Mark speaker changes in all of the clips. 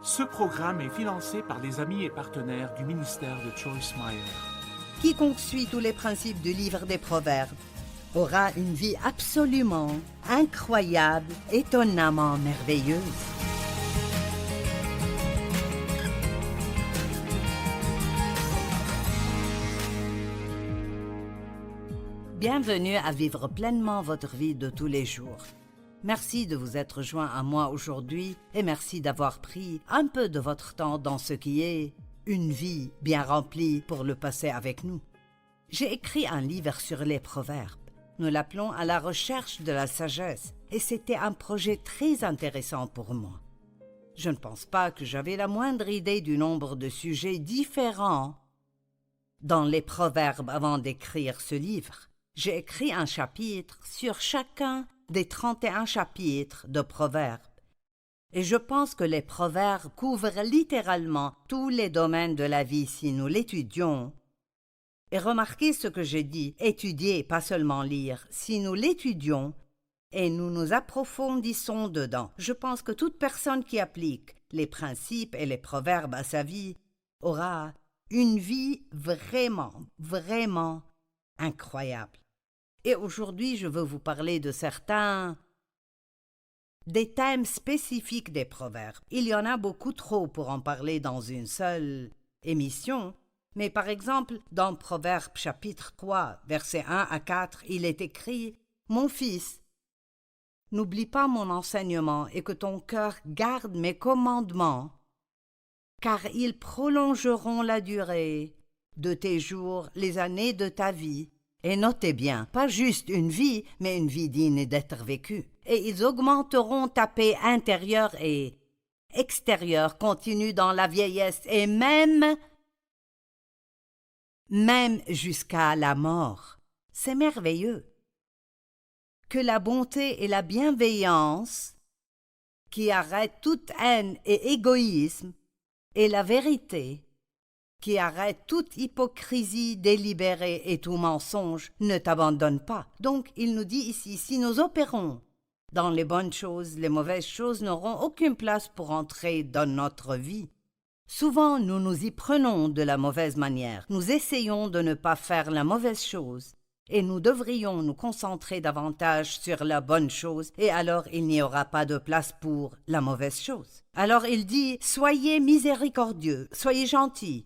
Speaker 1: Ce programme est financé par les amis et partenaires du ministère de Joyce Meyer.
Speaker 2: Quiconque suit tous les principes du livre des Proverbes aura une vie absolument incroyable, étonnamment merveilleuse. Bienvenue à vivre pleinement votre vie de tous les jours. Merci de vous être joint à moi aujourd'hui et merci d'avoir pris un peu de votre temps dans ce qui est une vie bien remplie pour le passer avec nous. J'ai écrit un livre sur les proverbes. Nous l'appelons « À la recherche de la sagesse » et c'était un projet très intéressant pour moi. Je ne pense pas que j'avais la moindre idée du nombre de sujets différents dans les proverbes avant d'écrire ce livre. J'ai écrit un chapitre sur chacun des 31 chapitres de Proverbes. Et je pense que les Proverbes couvrent littéralement tous les domaines de la vie si nous l'étudions. Et remarquez ce que j'ai dit, étudier, pas seulement lire. Si nous l'étudions et nous nous approfondissons dedans, je pense que toute personne qui applique les principes et les proverbes à sa vie aura une vie vraiment, vraiment incroyable. Et aujourd'hui, je veux vous parler de des thèmes spécifiques des proverbes. Il y en a beaucoup trop pour en parler dans une seule émission, mais par exemple, dans Proverbes chapitre 3, versets 1 à 4, il est écrit « Mon fils, n'oublie pas mon enseignement et que ton cœur garde mes commandements, car ils prolongeront la durée de tes jours, les années de ta vie. » Et notez bien, pas juste une vie, mais une vie digne d'être vécue. Et ils augmenteront ta paix intérieure et extérieure, continue dans la vieillesse, et même jusqu'à la mort. C'est merveilleux. Que la bonté et la bienveillance, qui arrêtent toute haine et égoïsme, et la vérité, qui arrête toute hypocrisie délibérée et tout mensonge, ne t'abandonne pas. Donc, il nous dit ici, si nous opérons dans les bonnes choses, les mauvaises choses n'auront aucune place pour entrer dans notre vie. Souvent, nous nous y prenons de la mauvaise manière. Nous essayons de ne pas faire la mauvaise chose. Et nous devrions nous concentrer davantage sur la bonne chose, et alors il n'y aura pas de place pour la mauvaise chose. Alors il dit, soyez miséricordieux, soyez gentils,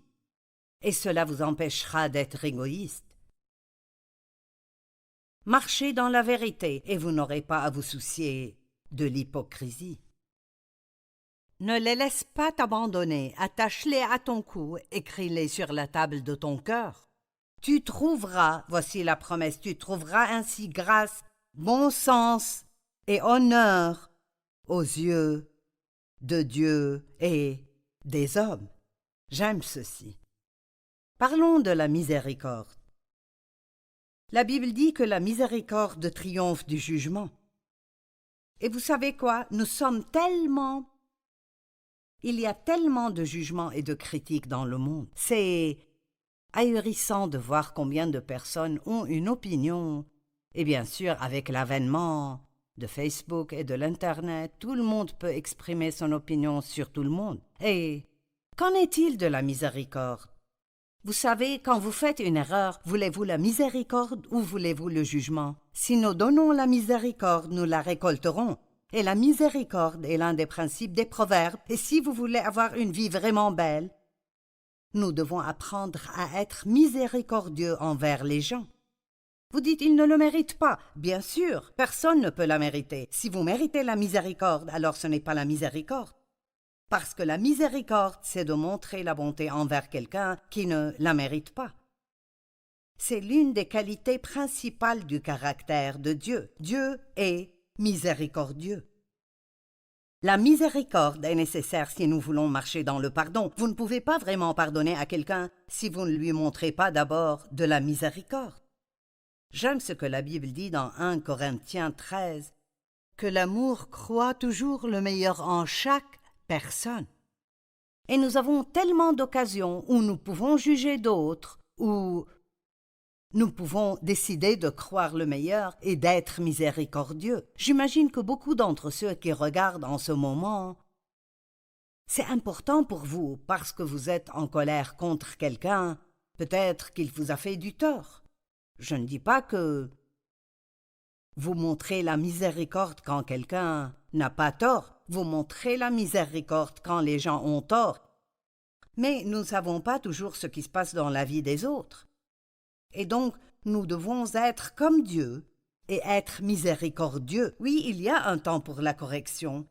Speaker 2: et cela vous empêchera d'être égoïste. Marchez dans la vérité et vous n'aurez pas à vous soucier de l'hypocrisie. Ne les laisse pas t'abandonner, attache-les à ton cou, écris-les sur la table de ton cœur. Tu trouveras, voici la promesse, tu trouveras ainsi grâce, bon sens et honneur aux yeux de Dieu et des hommes. J'aime ceci. Parlons de la miséricorde. La Bible dit que la miséricorde triomphe du jugement. Et vous savez quoi? Il y a tellement de jugements et de critiques dans le monde. C'est ahurissant de voir combien de personnes ont une opinion. Et bien sûr, avec l'avènement de Facebook et de l'Internet, tout le monde peut exprimer son opinion sur tout le monde. Et qu'en est-il de la miséricorde? Vous savez, quand vous faites une erreur, voulez-vous la miséricorde ou voulez-vous le jugement? Si nous donnons la miséricorde, nous la récolterons. Et la miséricorde est l'un des principes des proverbes. Et si vous voulez avoir une vie vraiment belle, nous devons apprendre à être miséricordieux envers les gens. Vous dites, ils ne le méritent pas. Bien sûr, personne ne peut la mériter. Si vous méritez la miséricorde, alors ce n'est pas la miséricorde. Parce que la miséricorde, c'est de montrer la bonté envers quelqu'un qui ne la mérite pas. C'est l'une des qualités principales du caractère de Dieu. Dieu est miséricordieux. La miséricorde est nécessaire si nous voulons marcher dans le pardon. Vous ne pouvez pas vraiment pardonner à quelqu'un si vous ne lui montrez pas d'abord de la miséricorde. J'aime ce que la Bible dit dans 1 Corinthiens 13, que l'amour croit toujours le meilleur en chaque personne. Et nous avons tellement d'occasions où nous pouvons juger d'autres, où nous pouvons décider de croire le meilleur et d'être miséricordieux. J'imagine que beaucoup d'entre ceux qui regardent en ce moment C'est important pour vous parce que vous êtes en colère contre quelqu'un, peut-être qu'il vous a fait du tort. Je ne dis pas que vous montrez la miséricorde quand quelqu'un n'a pas tort, vous montrez la miséricorde quand les gens ont tort. Mais nous ne savons pas toujours ce qui se passe dans la vie des autres. Et donc, nous devons être comme Dieu et être miséricordieux. Oui, il y a un temps pour la correction,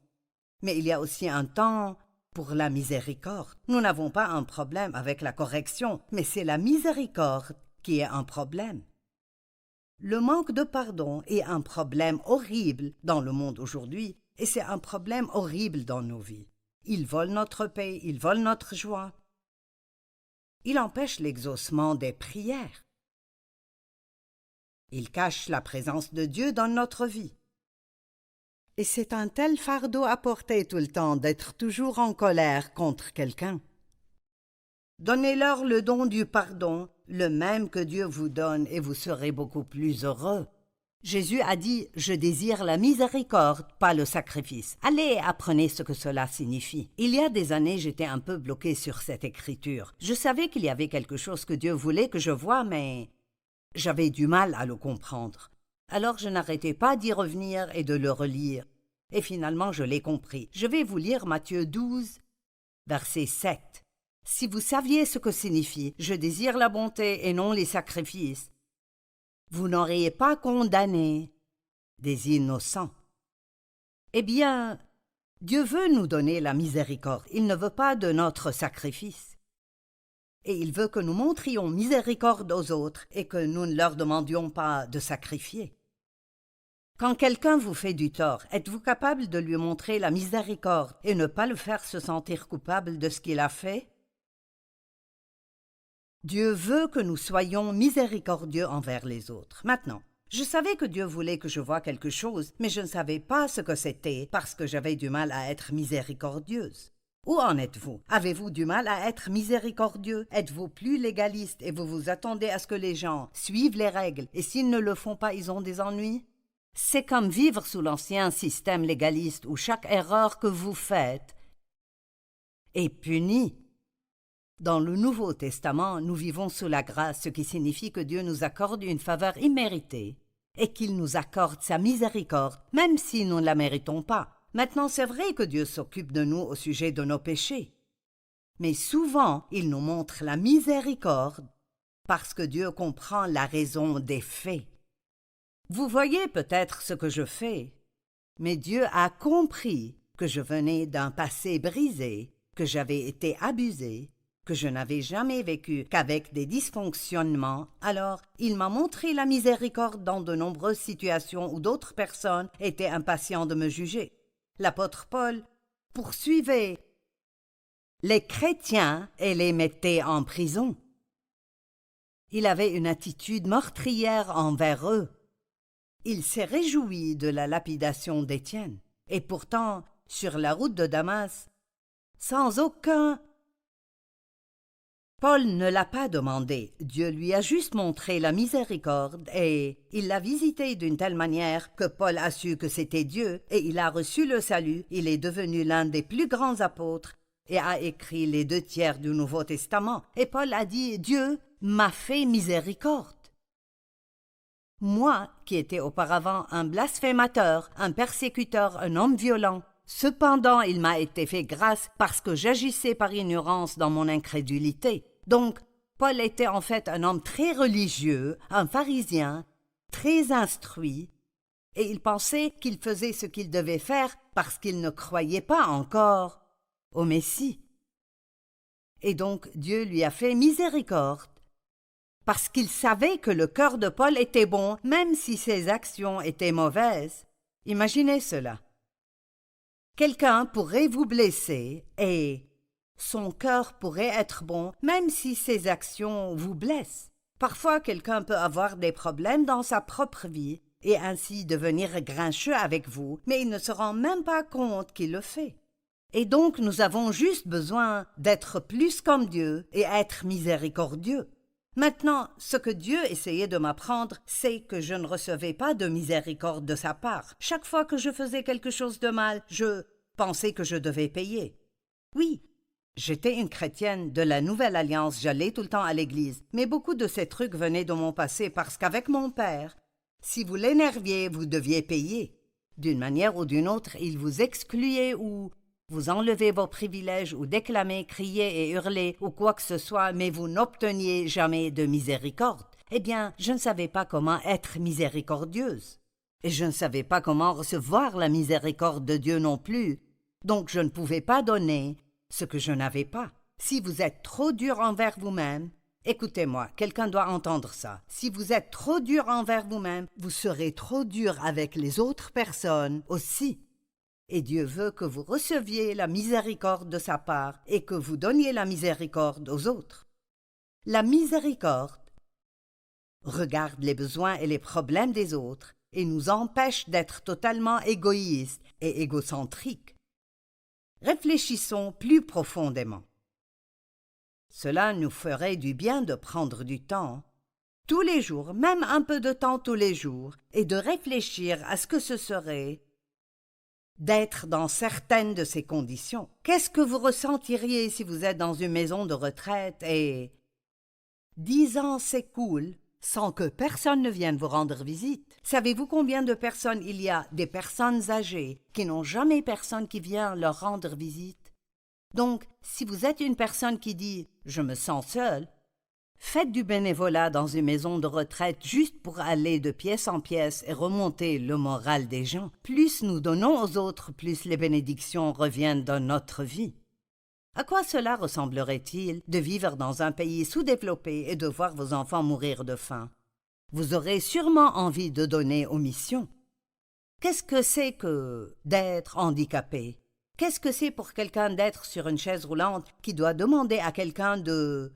Speaker 2: mais il y a aussi un temps pour la miséricorde. Nous n'avons pas un problème avec la correction, mais c'est la miséricorde qui est un problème. Le manque de pardon est un problème horrible dans le monde aujourd'hui, et c'est un problème horrible dans nos vies. Il vole notre paix, il vole notre joie. Il empêche l'exaucement des prières. Il cache la présence de Dieu dans notre vie. Et c'est un tel fardeau à porter tout le temps d'être toujours en colère contre quelqu'un. Donnez-leur le don du pardon, le même que Dieu vous donne, et vous serez beaucoup plus heureux. Jésus a dit « Je désire la miséricorde, pas le sacrifice ». Allez, apprenez ce que cela signifie. Il y a des années, j'étais un peu bloqué sur cette écriture. Je savais qu'il y avait quelque chose que Dieu voulait que je voie, mais j'avais du mal à le comprendre. Alors je n'arrêtais pas d'y revenir et de le relire. Et finalement, je l'ai compris. Je vais vous lire Matthieu 12, verset 7. « Si vous saviez ce que signifie « Je désire la bonté et non les sacrifices », vous n'auriez pas condamné des innocents. Eh bien, Dieu veut nous donner la miséricorde. Il ne veut pas de notre sacrifice. Et il veut que nous montrions miséricorde aux autres et que nous ne leur demandions pas de sacrifier. Quand quelqu'un vous fait du tort, êtes-vous capable de lui montrer la miséricorde et ne pas le faire se sentir coupable de ce qu'il a fait? Dieu veut que nous soyons miséricordieux envers les autres. Maintenant, je savais que Dieu voulait que je voie quelque chose, mais je ne savais pas ce que c'était parce que j'avais du mal à être miséricordieuse. Où en êtes-vous? Avez-vous du mal à être miséricordieux? Êtes-vous plus légaliste et vous vous attendez à ce que les gens suivent les règles et s'ils ne le font pas, ils ont des ennuis? C'est comme vivre sous l'ancien système légaliste où chaque erreur que vous faites est punie. Dans le Nouveau Testament, nous vivons sous la grâce, ce qui signifie que Dieu nous accorde une faveur imméritée et qu'il nous accorde sa miséricorde, même si nous ne la méritons pas. Maintenant, c'est vrai que Dieu s'occupe de nous au sujet de nos péchés. Mais souvent, il nous montre la miséricorde parce que Dieu comprend la raison des faits. Vous voyez peut-être ce que je fais, mais Dieu a compris que je venais d'un passé brisé, que j'avais été abusé, que je n'avais jamais vécu qu'avec des dysfonctionnements, alors il m'a montré la miséricorde dans de nombreuses situations où d'autres personnes étaient impatientes de me juger. L'apôtre Paul poursuivait les chrétiens et les mettait en prison. Il avait une attitude meurtrière envers eux. Il s'est réjoui de la lapidation d'Étienne. Et pourtant, sur la route de Damas, sans aucun... Paul ne l'a pas demandé, Dieu lui a juste montré la miséricorde et il l'a visité d'une telle manière que Paul a su que c'était Dieu et il a reçu le salut, il est devenu l'un des plus grands apôtres et a écrit les 2/3 du Nouveau Testament. Et Paul a dit « Dieu m'a fait miséricorde ». Moi, qui étais auparavant un blasphémateur, un persécuteur, un homme violent, cependant il m'a été fait grâce parce que j'agissais par ignorance dans mon incrédulité. Donc, Paul était en fait un homme très religieux, un pharisien, très instruit, et il pensait qu'il faisait ce qu'il devait faire parce qu'il ne croyait pas encore au Messie. Et donc Dieu lui a fait miséricorde, parce qu'il savait que le cœur de Paul était bon, même si ses actions étaient mauvaises. Imaginez cela. Quelqu'un pourrait vous blesser et son cœur pourrait être bon, même si ses actions vous blessent. Parfois, quelqu'un peut avoir des problèmes dans sa propre vie et ainsi devenir grincheux avec vous, mais il ne se rend même pas compte qu'il le fait. Et donc, nous avons juste besoin d'être plus comme Dieu et être miséricordieux. Maintenant, ce que Dieu essayait de m'apprendre, c'est que je ne recevais pas de miséricorde de sa part. Chaque fois que je faisais quelque chose de mal, je pensais que je devais payer. Oui, j'étais une chrétienne de la Nouvelle Alliance, j'allais tout le temps à l'église, mais beaucoup de ces trucs venaient de mon passé parce qu'avec mon père, si vous l'énerviez, vous deviez payer. D'une manière ou d'une autre, il vous excluait ou vous enlevez vos privilèges ou déclamez, criez et hurlez ou quoi que ce soit, mais vous n'obteniez jamais de miséricorde. Eh bien, je ne savais pas comment être miséricordieuse. Et je ne savais pas comment recevoir la miséricorde de Dieu non plus. Donc je ne pouvais pas donner ce que je n'avais pas. Si vous êtes trop dur envers vous-même, écoutez-moi, quelqu'un doit entendre ça. Si vous êtes trop dur envers vous-même, vous serez trop dur avec les autres personnes aussi. Et Dieu veut que vous receviez la miséricorde de sa part et que vous donniez la miséricorde aux autres. La miséricorde regarde les besoins et les problèmes des autres et nous empêche d'être totalement égoïstes et égocentriques. Réfléchissons plus profondément. Cela nous ferait du bien de prendre du temps, tous les jours, même un peu de temps tous les jours, et de réfléchir à ce que ce serait d'être dans certaines de ces conditions. Qu'est-ce que vous ressentiriez si vous êtes dans une maison de retraite et 10 ans s'écoulent sans que personne ne vienne vous rendre visite? Savez-vous combien de personnes il y a, des personnes âgées, qui n'ont jamais personne qui vient leur rendre visite? Donc, si vous êtes une personne qui dit « je me sens seule », faites du bénévolat dans une maison de retraite juste pour aller de pièce en pièce et remonter le moral des gens. Plus nous donnons aux autres, plus les bénédictions reviennent dans notre vie. À quoi cela ressemblerait-il de vivre dans un pays sous-développé et de voir vos enfants mourir de faim? Vous aurez sûrement envie de donner aux missions. Qu'est-ce que c'est que d'être handicapé? Qu'est-ce que c'est pour quelqu'un d'être sur une chaise roulante qui doit demander à quelqu'un de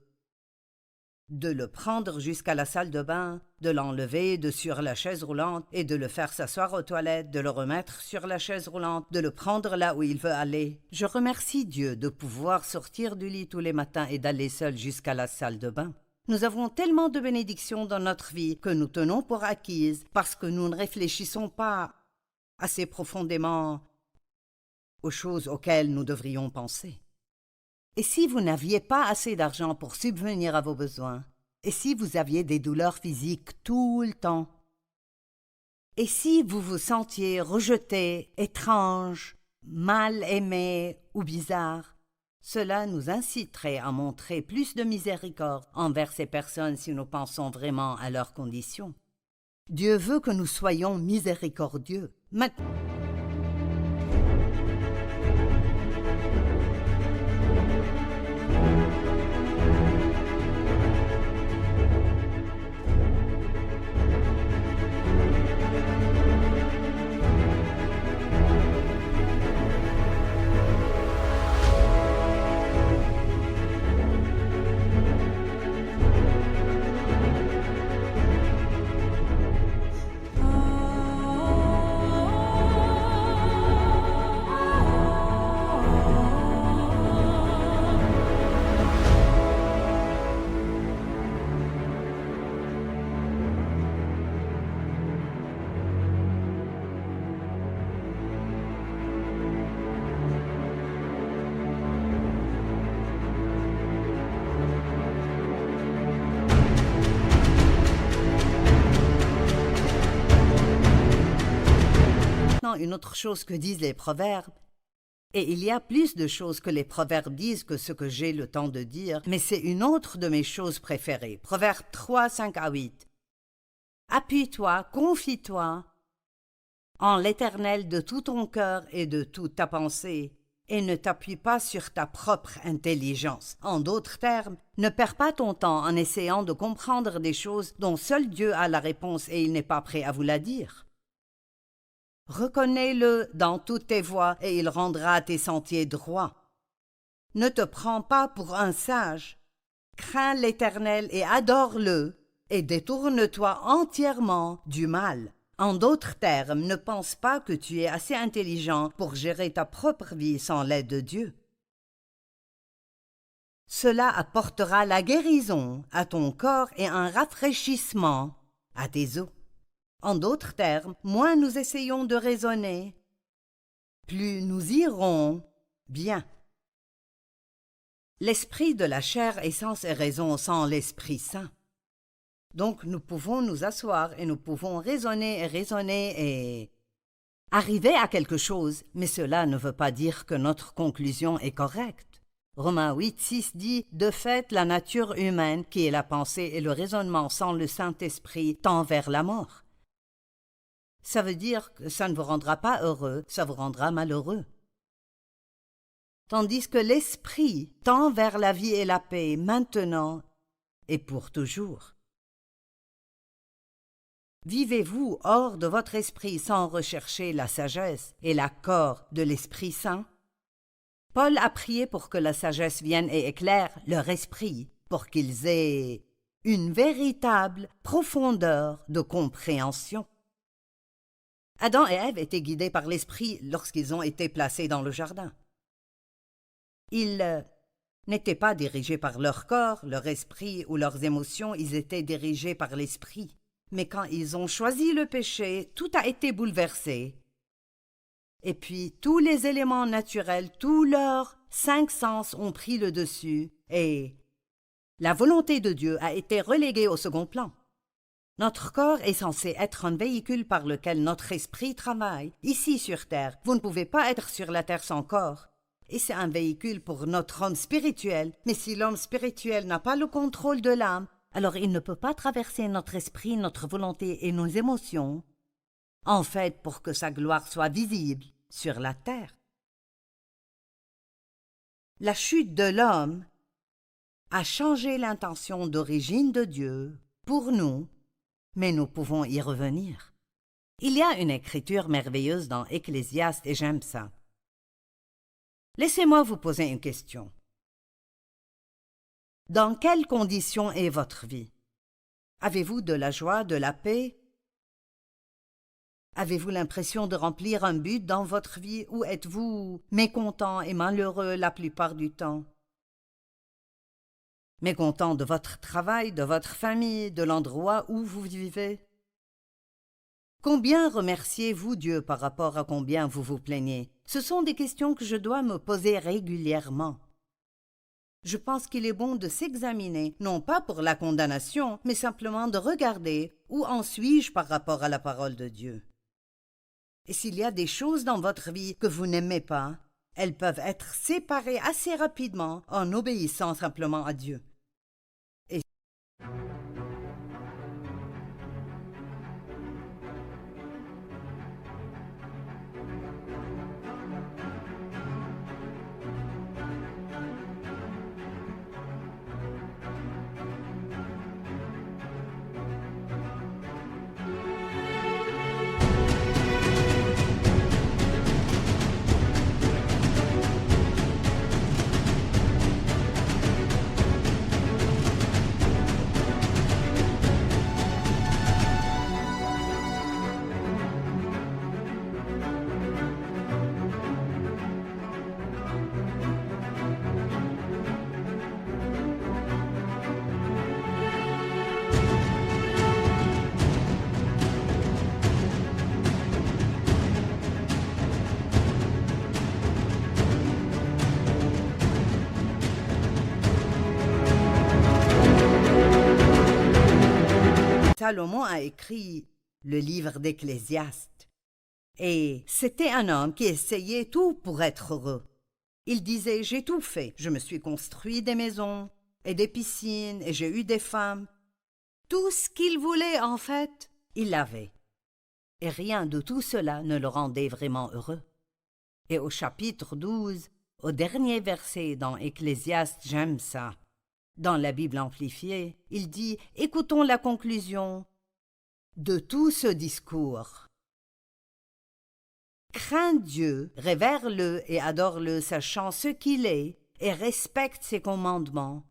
Speaker 2: le prendre jusqu'à la salle de bain, de l'enlever de sur la chaise roulante et de le faire s'asseoir aux toilettes, de le remettre sur la chaise roulante, de le prendre là où il veut aller? Je remercie Dieu de pouvoir sortir du lit tous les matins et d'aller seul jusqu'à la salle de bain. Nous avons tellement de bénédictions dans notre vie que nous tenons pour acquises parce que nous ne réfléchissons pas assez profondément aux choses auxquelles nous devrions penser. Et si vous n'aviez pas assez d'argent pour subvenir à vos besoins? Et si vous aviez des douleurs physiques tout le temps? Et si vous vous sentiez rejeté, étrange, mal aimé ou bizarre? Cela nous inciterait à montrer plus de miséricorde envers ces personnes si nous pensons vraiment à leurs conditions. Dieu veut que nous soyons miséricordieux. Une autre chose que disent les proverbes, et il y a plus de choses que les proverbes disent que ce que j'ai le temps de dire, mais c'est une autre de mes choses préférées. Proverbe 3, 5 à 8. Appuie-toi, confie-toi en l'Éternel de tout ton cœur et de toute ta pensée, et ne t'appuie pas sur ta propre intelligence. En d'autres termes, ne perds pas ton temps en essayant de comprendre des choses dont seul Dieu a la réponse et il n'est pas prêt à vous la dire. Reconnais-le dans toutes tes voies et il rendra tes sentiers droits. Ne te prends pas pour un sage. Crains l'Éternel et adore-le, et détourne-toi entièrement du mal. En d'autres termes, ne pense pas que tu es assez intelligent pour gérer ta propre vie sans l'aide de Dieu. Cela apportera la guérison à ton corps et un rafraîchissement à tes os. En d'autres termes, moins nous essayons de raisonner, plus nous irons bien. L'esprit de la chair est sans raison sans l'Esprit Saint. Donc nous pouvons nous asseoir et nous pouvons raisonner et arriver à quelque chose, mais cela ne veut pas dire que notre conclusion est correcte. Romains 8:6 dit « De fait, la nature humaine, qui est la pensée et le raisonnement sans le Saint-Esprit, tend vers la mort. » Ça veut dire que ça ne vous rendra pas heureux, ça vous rendra malheureux. Tandis que l'Esprit tend vers la vie et la paix maintenant et pour toujours. Vivez-vous hors de votre esprit sans rechercher la sagesse et l'accord de l'Esprit Saint? Paul a prié pour que la sagesse vienne et éclaire leur esprit, pour qu'ils aient une véritable profondeur de compréhension. Adam et Ève étaient guidés par l'Esprit lorsqu'ils ont été placés dans le jardin. Ils n'étaient pas dirigés par leur corps, leur esprit ou leurs émotions, ils étaient dirigés par l'Esprit. Mais quand ils ont choisi le péché, tout a été bouleversé. Et puis tous les éléments naturels, tous leurs 5 sens ont pris le dessus et la volonté de Dieu a été reléguée au second plan. Notre corps est censé être un véhicule par lequel notre esprit travaille. Ici sur terre, vous ne pouvez pas être sur la terre sans corps. Et c'est un véhicule pour notre homme spirituel. Mais si l'homme spirituel n'a pas le contrôle de l'âme, alors il ne peut pas traverser notre esprit, notre volonté et nos émotions, en fait pour que sa gloire soit visible sur la terre. La chute de l'homme a changé l'intention d'origine de Dieu pour nous, mais nous pouvons y revenir. Il y a une écriture merveilleuse dans Ecclésiaste et j'aime ça. Laissez-moi vous poser une question. Dans quelles conditions est votre vie? Avez-vous de la joie, de la paix? Avez-vous l'impression de remplir un but dans votre vie ou êtes-vous mécontent et malheureux la plupart du temps? Mécontent de votre travail, de votre famille, de l'endroit où vous vivez? Combien remerciez-vous Dieu par rapport à combien vous vous plaignez? Ce sont des questions que je dois me poser régulièrement. Je pense qu'il est bon de s'examiner, non pas pour la condamnation, mais simplement de regarder où en suis-je par rapport à la parole de Dieu. Et s'il y a des choses dans votre vie que vous n'aimez pas, elles peuvent être séparées assez rapidement en obéissant simplement à Dieu. Salomon a écrit le livre d'Ecclésiaste. Et c'était un homme qui essayait tout pour être heureux. Il disait « J'ai tout fait, je me suis construit des maisons et des piscines et j'ai eu des femmes. » Tout ce qu'il voulait en fait, il l'avait. Et rien de tout cela ne le rendait vraiment heureux. Et au chapitre 12, au dernier verset dans Ecclésiaste, j'aime ça. Dans la Bible amplifiée, il dit « Écoutons la conclusion de tout ce discours. Crains Dieu, révère-le et adore-le, sachant ce qu'il est, et respecte ses commandements.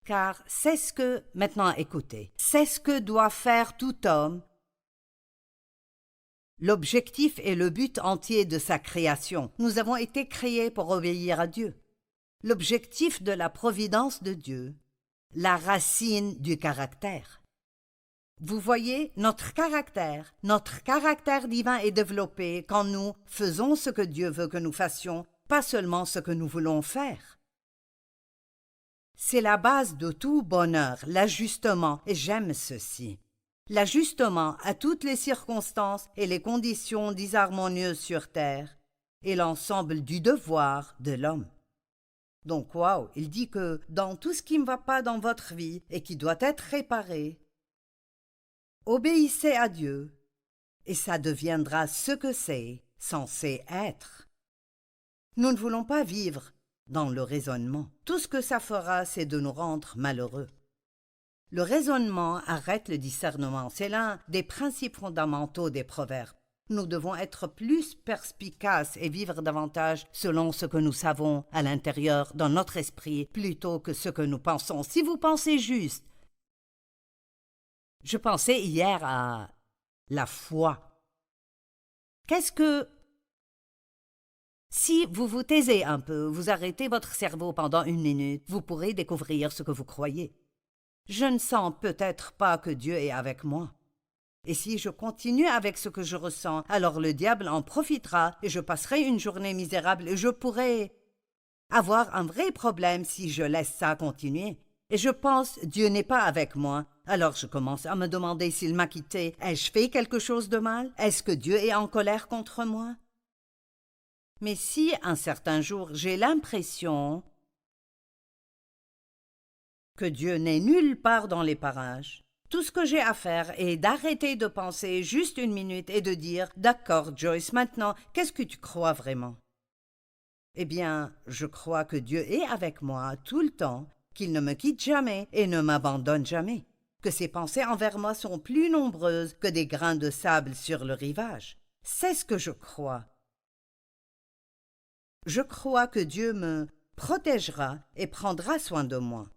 Speaker 2: Car c'est ce que, maintenant écoutez, c'est ce que doit faire tout homme. L'objectif et le but entier de sa création. Nous avons été créés pour obéir à Dieu. L'objectif de la providence de Dieu, la racine du caractère. Vous voyez, notre caractère divin est développé quand nous faisons ce que Dieu veut que nous fassions, pas seulement ce que nous voulons faire. C'est la base de tout bonheur, l'ajustement, et j'aime ceci. L'ajustement à toutes les circonstances et les conditions disharmonieuses sur terre est l'ensemble du devoir de l'homme. Donc, waouh, il dit que dans tout ce qui ne va pas dans votre vie et qui doit être réparé, obéissez à Dieu et ça deviendra ce que c'est censé être. Nous ne voulons pas vivre dans le raisonnement. Tout ce que ça fera, c'est de nous rendre malheureux. Le raisonnement arrête le discernement. C'est l'un des principes fondamentaux des proverbes. Nous devons être plus perspicaces et vivre davantage selon ce que nous savons à l'intérieur dans notre esprit plutôt que ce que nous pensons. Si vous pensez juste, je pensais hier à la foi. Qu'est-ce que... Si vous vous taisez un peu, vous arrêtez votre cerveau pendant 1 minute, vous pourrez découvrir ce que vous croyez. Je ne sens peut-être pas que Dieu est avec moi. Et si je continue avec ce que je ressens, alors le diable en profitera et je passerai une journée misérable et je pourrai avoir un vrai problème si je laisse ça continuer. Et je pense, Dieu n'est pas avec moi. Alors je commence à me demander s'il m'a quitté. Ai-je fait quelque chose de mal? Est-ce que Dieu est en colère contre moi? Mais si un certain jour j'ai l'impression que Dieu n'est nulle part dans les parages, tout ce que j'ai à faire est d'arrêter de penser juste 1 minute et de dire « D'accord, Joyce, maintenant, qu'est-ce que tu crois vraiment ?» Eh bien, je crois que Dieu est avec moi tout le temps, qu'il ne me quitte jamais et ne m'abandonne jamais, que ses pensées envers moi sont plus nombreuses que des grains de sable sur le rivage. C'est ce que je crois. Je crois que Dieu me protégera et prendra soin de moi.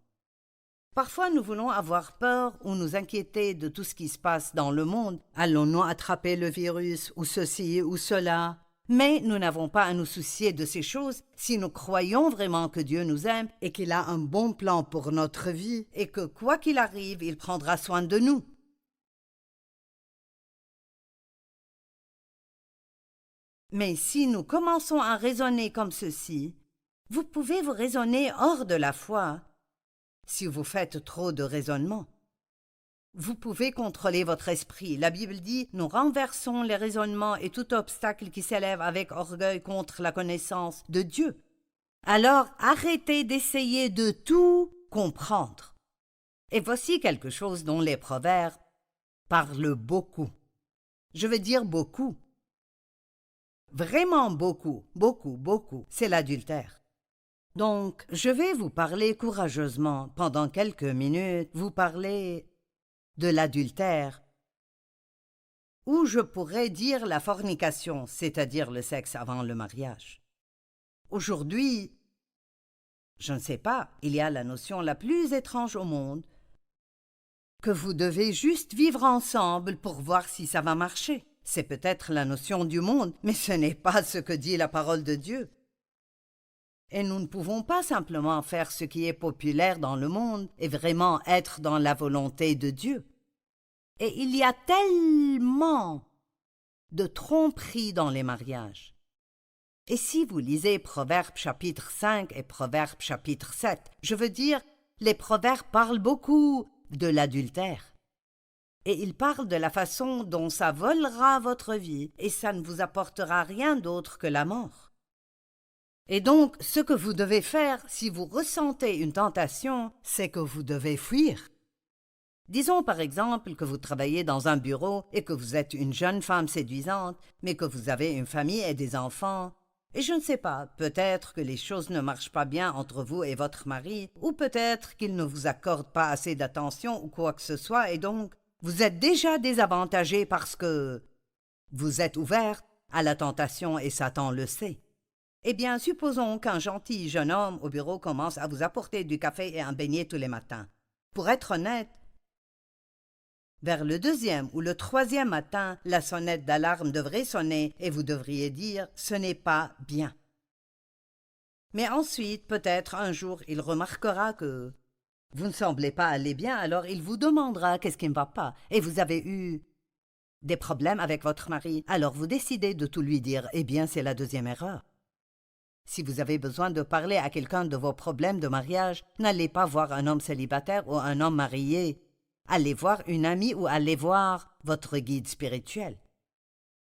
Speaker 2: Parfois, nous voulons avoir peur ou nous inquiéter de tout ce qui se passe dans le monde. Allons-nous attraper le virus ou ceci ou cela? Mais nous n'avons pas à nous soucier de ces choses si nous croyons vraiment que Dieu nous aime et qu'il a un bon plan pour notre vie et que quoi qu'il arrive, il prendra soin de nous. Mais si nous commençons à raisonner comme ceci, vous pouvez vous raisonner hors de la foi si vous faites trop de raisonnement. Vous pouvez contrôler votre esprit. La Bible dit « Nous renversons les raisonnements et tout obstacle qui s'élève avec orgueil contre la connaissance de Dieu. » Alors arrêtez d'essayer de tout comprendre. Et voici quelque chose dont les proverbes parlent beaucoup. Je veux dire beaucoup. Vraiment beaucoup, beaucoup, beaucoup. C'est l'adultère. Donc, je vais vous parler courageusement pendant quelques minutes, vous parler de l'adultère, ou je pourrais dire la fornication, c'est-à-dire le sexe avant le mariage. Aujourd'hui, je ne sais pas, il y a la notion la plus étrange au monde, que vous devez juste vivre ensemble pour voir si ça va marcher. C'est peut-être la notion du monde, mais ce n'est pas ce que dit la parole de Dieu. Et nous ne pouvons pas simplement faire ce qui est populaire dans le monde et vraiment être dans la volonté de Dieu. Et il y a tellement de tromperies dans les mariages. Et si vous lisez Proverbes chapitre 5 et Proverbes chapitre 7, je veux dire, les Proverbes parlent beaucoup de l'adultère. Et ils parlent de la façon dont ça volera votre vie et ça ne vous apportera rien d'autre que la mort. Et donc, ce que vous devez faire si vous ressentez une tentation, c'est que vous devez fuir. Disons par exemple que vous travaillez dans un bureau et que vous êtes une jeune femme séduisante, mais que vous avez une famille et des enfants. Et je ne sais pas, peut-être que les choses ne marchent pas bien entre vous et votre mari, ou peut-être qu'il ne vous accorde pas assez d'attention ou quoi que ce soit, et donc vous êtes déjà désavantagé parce que vous êtes ouverte à la tentation et Satan le sait. Eh bien, supposons qu'un gentil jeune homme au bureau commence à vous apporter du café et un beignet tous les matins. Pour être honnête, vers le 2e ou le 3e matin, la sonnette d'alarme devrait sonner et vous devriez dire « ce n'est pas bien ». Mais ensuite, peut-être un jour, il remarquera que vous ne semblez pas aller bien, alors il vous demandera « qu'est-ce qui ne va pas ?» et vous avez eu des problèmes avec votre mari, alors vous décidez de tout lui dire. Eh bien, c'est la 2e erreur. Si vous avez besoin de parler à quelqu'un de vos problèmes de mariage, n'allez pas voir un homme célibataire ou un homme marié. Allez voir une amie ou allez voir votre guide spirituel.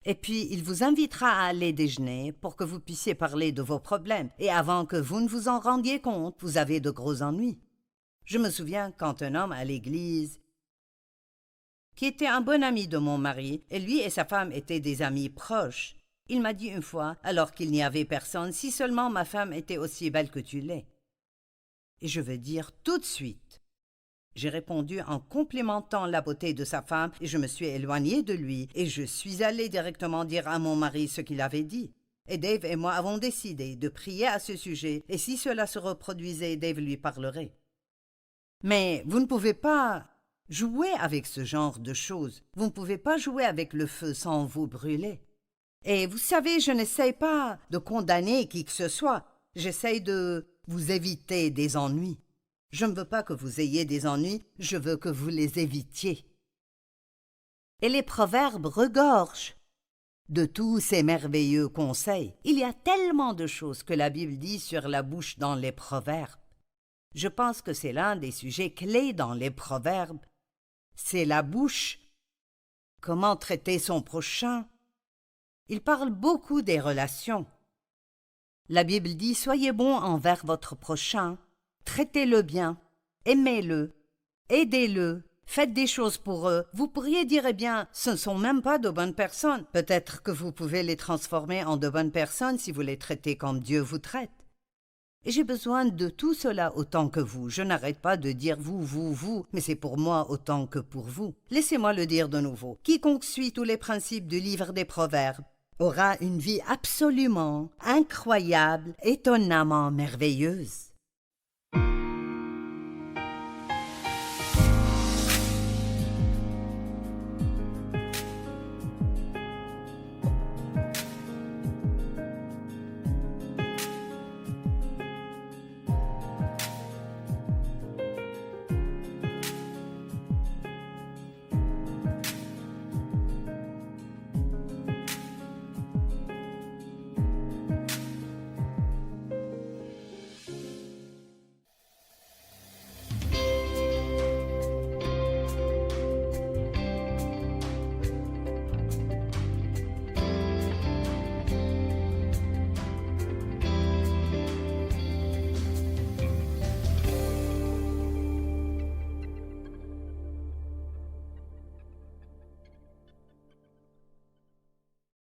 Speaker 2: Et puis, il vous invitera à aller déjeuner pour que vous puissiez parler de vos problèmes. Et avant que vous ne vous en rendiez compte, vous avez de gros ennuis. Je me souviens quand un homme à l'église, qui était un bon ami de mon mari, et lui et sa femme étaient des amis proches, il m'a dit une fois, alors qu'il n'y avait personne, si seulement ma femme était aussi belle que tu l'es. Et je veux dire tout de suite. J'ai répondu en complimentant la beauté de sa femme et je me suis éloignée de lui et je suis allée directement dire à mon mari ce qu'il avait dit. Et Dave et moi avons décidé de prier à ce sujet et si cela se reproduisait, Dave lui parlerait. Mais vous ne pouvez pas jouer avec ce genre de choses. Vous ne pouvez pas jouer avec le feu sans vous brûler. Et vous savez, je n'essaye pas de condamner qui que ce soit. J'essaye de vous éviter des ennuis. Je ne veux pas que vous ayez des ennuis, je veux que vous les évitiez. Et les proverbes regorgent de tous ces merveilleux conseils. Il y a tellement de choses que la Bible dit sur la bouche dans les proverbes. Je pense que c'est l'un des sujets clés dans les proverbes. C'est la bouche. Comment traiter son prochain? Il parle beaucoup des relations. La Bible dit « Soyez bons envers votre prochain ». Traitez-le bien, aimez-le, aidez-le, faites des choses pour eux. Vous pourriez dire, eh bien, ce ne sont même pas de bonnes personnes. Peut-être que vous pouvez les transformer en de bonnes personnes si vous les traitez comme Dieu vous traite. Et j'ai besoin de tout cela autant que vous. Je n'arrête pas de dire vous, mais c'est pour moi autant que pour vous. Laissez-moi le dire de nouveau. Quiconque suit tous les principes du livre des Proverbes aura une vie absolument incroyable, étonnamment merveilleuse.